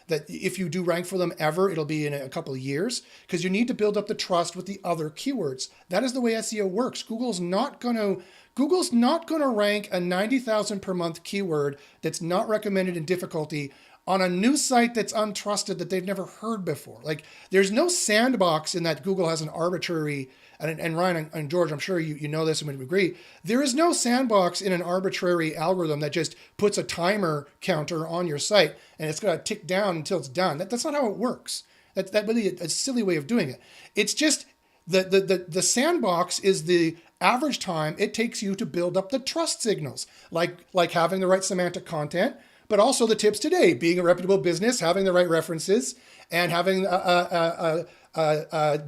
that if you do rank for them ever, it'll be in a couple of years, because you need to build up the trust with the other keywords. That is the way SEO works. Google's not going to rank a 90,000 per month keyword that's not recommended in difficulty on a new site that's untrusted that they've never heard before. Like, there's no sandbox in that Google has an arbitrary. And Ryan and George, I'm sure you know this and would agree. There is no sandbox in an arbitrary algorithm that just puts a timer counter on your site and it's going to tick down until it's done. That's not how it works. That's really a silly way of doing it. It's just the sandbox is the average time it takes you to build up the trust signals, like having the right semantic content, but also the tips today, being a reputable business, having the right references, and having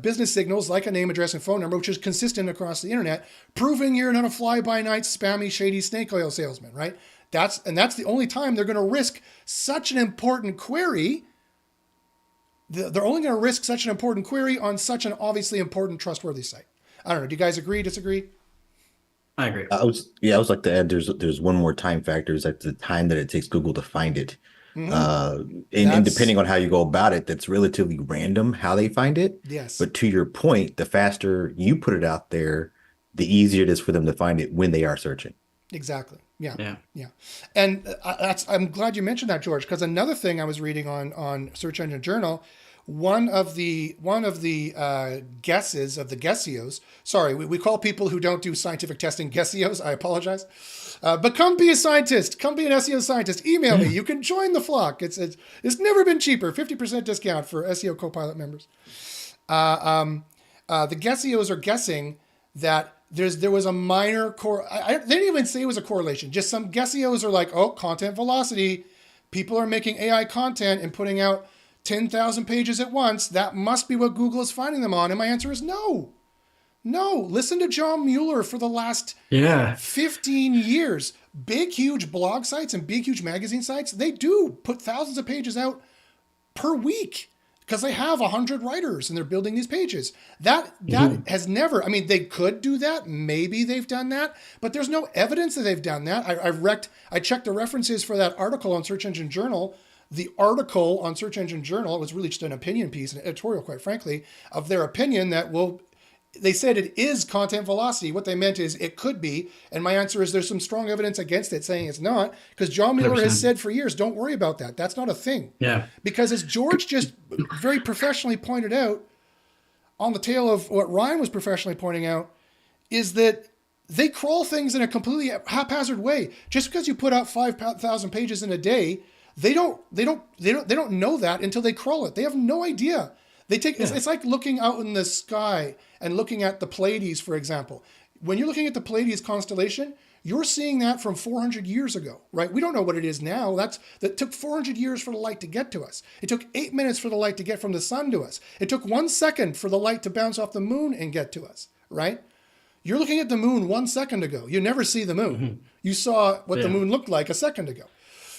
business signals like a name, address, and phone number, which is consistent across the internet, proving you're not a fly-by-night, spammy, shady snake oil salesman, right? That's the only time they're going to risk such an important query. They're only going to risk such an important query on such an obviously important, trustworthy site. I don't know. Do you guys agree, disagree? I agree. I was like to add, there's one more time factor, is like the time that it takes Google to find it. And depending on how you go about it, that's relatively random how they find it. Yes. But to your point, the faster you put it out there, the easier it is for them to find it when they are searching. Exactly. Yeah. And I'm glad you mentioned that, George, because another thing I was reading on Search Engine Journal, one of the guesses of the Guessios. Sorry, we call people who don't do scientific testing Guessios. I apologize. But come be a scientist. Come be an SEO scientist. Email me. You can join the flock. It's never been cheaper. 50% discount for SEO Copilot members. The Guessios are guessing that there was a minor they didn't even say it was a correlation. Just some Guessios are like, oh, content velocity. People are making AI content and putting out 10,000 pages at once. That must be what Google is finding them on. And my answer is no. Listen to John Mueller for the last 15 years. Big, huge blog sites and big, huge magazine sites, they do put thousands of pages out per week because they have 100 writers and they're building these pages. That has never, I mean, they could do that. Maybe they've done that, but there's no evidence that they've done that. I checked the references for that article on Search Engine Journal. The article on Search Engine Journal, it was really just an opinion piece, an editorial, quite frankly, of their opinion that, well, they said it is content velocity. What they meant is it could be. And my answer is there's some strong evidence against it saying it's not, because John Mueller has 100%. said for years, don't worry about that. That's not a thing. Yeah. Because as George just very professionally pointed out, on the tail of what Ryan was professionally pointing out, is that they crawl things in a completely haphazard way. Just because you put out 5,000 pages in a day, they don't know that until they crawl it. They have no idea. It's like looking out in the sky and looking at the Pleiades, for example. When you're looking at the Pleiades constellation, you're seeing that from 400 years ago, right? We don't know what it is now. That took 400 years for the light to get to us. It took 8 minutes for the light to get from the sun to us. It took 1 second for the light to bounce off the moon and get to us, right? You're looking at the moon 1 second ago. You never see the moon. Mm-hmm. You saw what the moon looked like a second ago.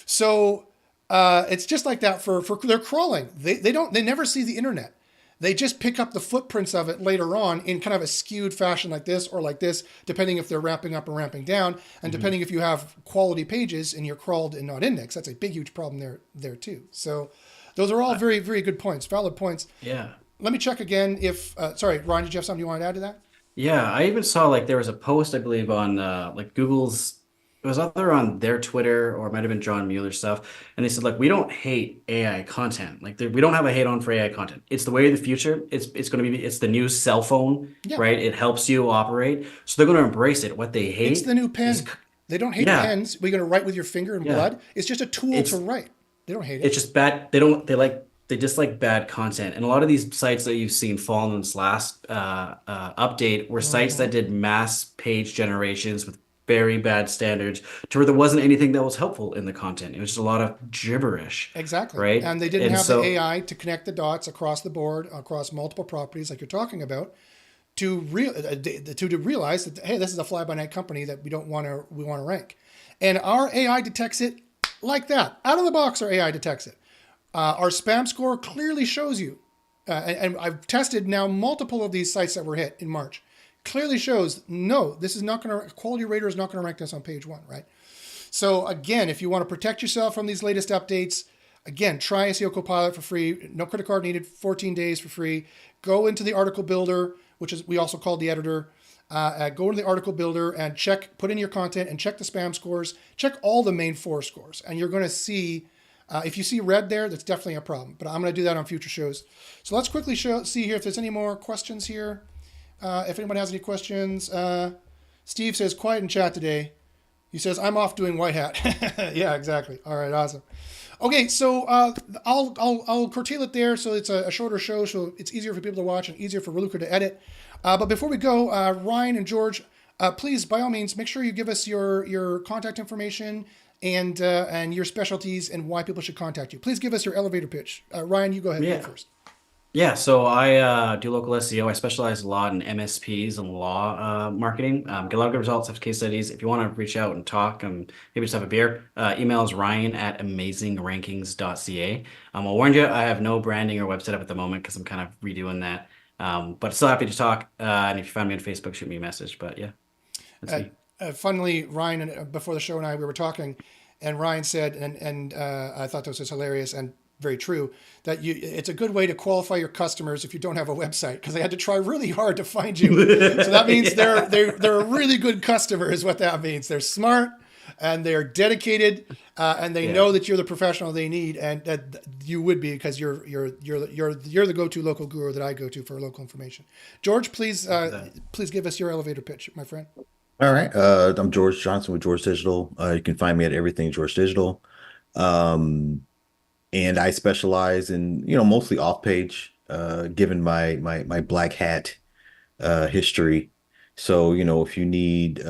So it's just like that for they're crawling. They never see the internet. They just pick up the footprints of it later on in kind of a skewed fashion like this or like this, depending if they're ramping up or ramping down, and depending if you have quality pages and you're crawled and not indexed. That's a big, huge problem there too. So those are all very, very good points, valid points. Yeah. Let me check again if, sorry, Ryan, did you have something you wanted to add to that? Yeah, I even saw like there was a post, I believe, on like Google's, it was either on their Twitter or it might have been John Mueller stuff. And they said, like, we don't hate AI content. Like, we don't have a hate on for AI content. It's the way of the future. It's going to be, it's the new cell phone, right? It helps you operate. So they're going to embrace it. What they hate. It's the new pen. They don't hate pens. We're going to write with your finger and blood. It's just a tool to write. They don't hate it. It's just bad. They dislike bad content. And a lot of these sites that you've seen fall in this last update were sites that did mass page generations with very bad standards to where there wasn't anything that was helpful in the content. It was just a lot of gibberish. Exactly. Right. And they didn't have the AI to connect the dots across the board, across multiple properties like you're talking about, to realize that, hey, this is a fly-by-night company that we want to rank. And our AI detects it like that. Out of the box, our AI detects it. Our spam score clearly shows you, and I've tested now multiple of these sites that were hit in March, clearly shows, no, this is not going to, Quality Rater is not going to rank this on page 1, right? So again, if you want to protect yourself from these latest updates, again, try SEO Copilot for free. No credit card needed, 14 days for free. Go into the article builder, which is we also call the editor. Go into the article builder and put in your content and check the spam scores. Check all the main 4 scores. And you're going to see, if you see red there, that's definitely a problem. But I'm going to do that on future shows. So let's quickly see here if there's any more questions here. If anyone has any questions, Steve says, quiet in chat today. He says, I'm off doing white hat. Yeah, exactly. All right, awesome. Okay, so I'll curtail it there so it's a shorter show, so it's easier for people to watch and easier for Reluca to edit. But before we go, Ryan and George, please, by all means, make sure you give us your contact information and your specialties and why people should contact you. Please give us your elevator pitch. Ryan, you go ahead and go first. Yeah, so I do local SEO. I specialize a lot in MSPs and law marketing. Get a lot of good results, have case studies. If you want to reach out and talk and maybe just have a beer, email is ryan@amazingrankings.ca. I'll warn you, I have no branding or website up at the moment because I'm kind of redoing that. But still happy to talk. And if you find me on Facebook, shoot me a message. But yeah, that's me. Funnily, Ryan, before the show and we were talking, and Ryan said, and I thought this was hilarious and very true, that it's a good way to qualify your customers if you don't have a website, because they had to try really hard to find you. So that means they're a really good customer is what that means. They're smart and they're dedicated and they know that you're the professional they need, and that you would be, because you're the go-to local guru that I go to for local information. George, please give us your elevator pitch, my friend. All right. I'm George Johnson with George Digital. You can find me at everything George Digital. And I specialize in, mostly off-page, given my black hat history. So, if you need,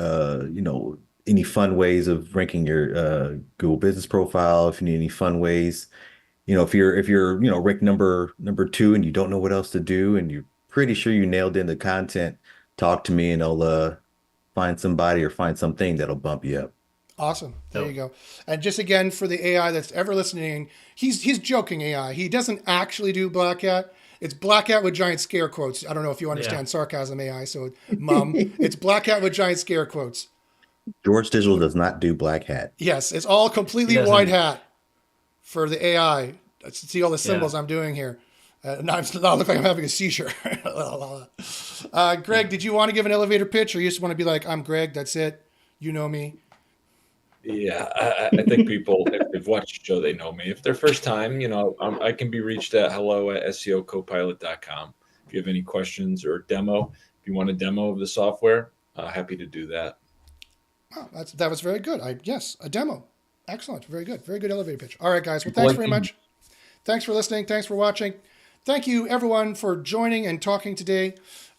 any fun ways of ranking your Google business profile, if you need any fun ways, if you're ranked number 2 and you don't know what else to do and you're pretty sure you nailed in the content, talk to me and I'll find somebody or find something that'll bump you up. Awesome. There So- you go. And just again for the AI that's ever listening, he's joking AI. He doesn't actually do Black Hat. It's Black Hat with giant scare quotes. I don't know if you understand sarcasm AI, so it's Black Hat with giant scare quotes. George Digital does not do Black Hat. Yes, it's all completely He doesn't. white hat for the AI. See all the symbols I'm doing here. Now I look like I'm having a seizure. Greg, did you want to give an elevator pitch, or you just want to be like, I'm Greg, that's it? You know me. Yeah, I think people, if they've watched the show, they know me. If they're first time, I can be reached at hello@SEOcopilot.com. If you have any questions or demo, if you want a demo of the software, happy to do that. Oh, that was very good. Yes, a demo. Excellent. Very good. Very good elevator pitch. All right, guys. Well, thanks very much. Thanks for listening. Thanks for watching. Thank you, everyone, for joining and talking today.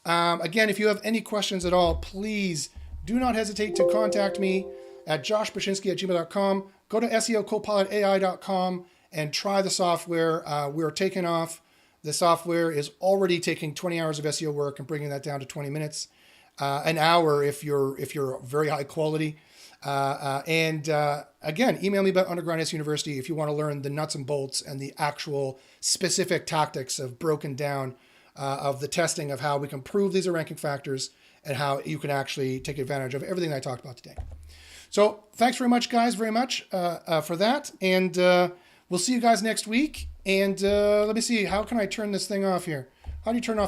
Again, if you have any questions at all, please do not hesitate to contact me at joshbrzezinski@gmail.com. Go to SEOcopilotai.com and try the software. We're taking off. The software is already taking 20 hours of SEO work and bringing that down to 20 minutes, an hour if you're very high quality. Again, email me about Underground SEO University if you want to learn the nuts and bolts and the actual specific tactics of broken down of the testing of how we can prove these are ranking factors and how you can actually take advantage of everything I talked about today. So thanks very much, guys, very much for that. And we'll see you guys next week. And let me see, how can I turn this thing off here? How do you turn off